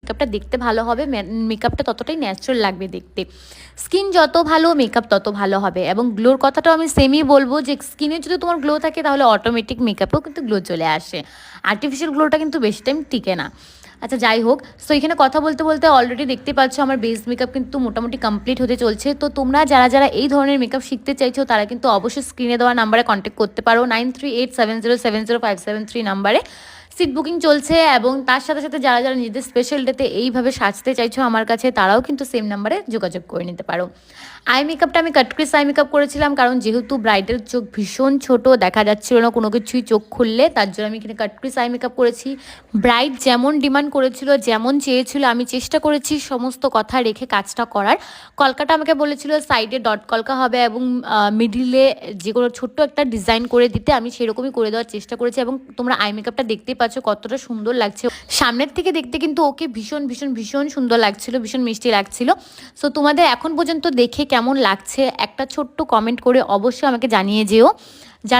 মেকআপটা দেখতে ভালো হবে, মেকআপটা ততটাই ন্যাচারাল লাগবে দেখতে। স্কিন যত ভালো মেকআপ তত ভালো হবে। এবং গ্লোর কথাটাও আমি সেমই বলবো যে স্কিনে যদি তোমার গ্লো থাকে তাহলে অটোমেটিক মেকআপেও কিন্তু গ্লো চলে আসে। আর্টিফিশিয়াল গ্লোটা কিন্তু বেশি টাইম টিকে না। আচ্ছা যাই হোক, সো এখানে কথা বলতে বলতে অলরেডি দেখতে পাচ্ছ আমার বেস মেকআপ কিন্তু মোটামুটি কমপ্লিট হতে চলছে। তো তোমরা যারা যারা এই ধরনের মেকআপ শিখতে চাইছো তারা কিন্তু অবশ্যই স্ক্রিনে দেওয়া নাম্বারে কন্ট্যাক্ট করতে পারো, 9387070573 নাম্বারে। সিট বুকিং চলছে। এবং তার সাথে সাথে যারা যারা নিজেদের স্পেশাল ডেতে এইভাবে সাজতে চাইছো আমার কাছে, তারাও কিন্তু সেম নাম্বারে যোগাযোগ করে নিতে পারো। আই মেকআপটা আমি কাটক্রিস আই মেকআপ করেছিলাম, কারণ যেহেতু ব্রাইডের চোখ ভীষণ ছোট, দেখা যাচ্ছিল না কোনো কিছুই চোখ খুললে, তার জন্য আমি এখানে কাটক্রিস আই মেকআপ করেছি। ব্রাইড যেমন ডিমান্ড করেছিল, যেমন চেয়েছিল, আমি চেষ্টা করেছি সমস্ত কথা রেখে কাজটা করার। কলকাটা আমাকে বলেছিল সাইডে ডট কলকা হবে এবং মিডিলে যে কোনো ছোট্ট একটা ডিজাইন করে দিতে, আমি সেরকমই করে দেওয়ার চেষ্টা করেছি। এবং তোমরা আই মেকআপটা দেখতেই পাচ্ছ কতটা সুন্দর লাগছে। সামনের থেকে দেখতে কিন্তু ওকে ভীষণ ভীষণ ভীষণ সুন্দর লাগছিল, ভীষণ মিষ্টি লাগছিল। সো তোমাদের এখন পর্যন্ত দেখে কেমন লাগছে একটা ছোট্ট কমেন্ট করে অবশ্যই আমাকে জানিয়ে যেও।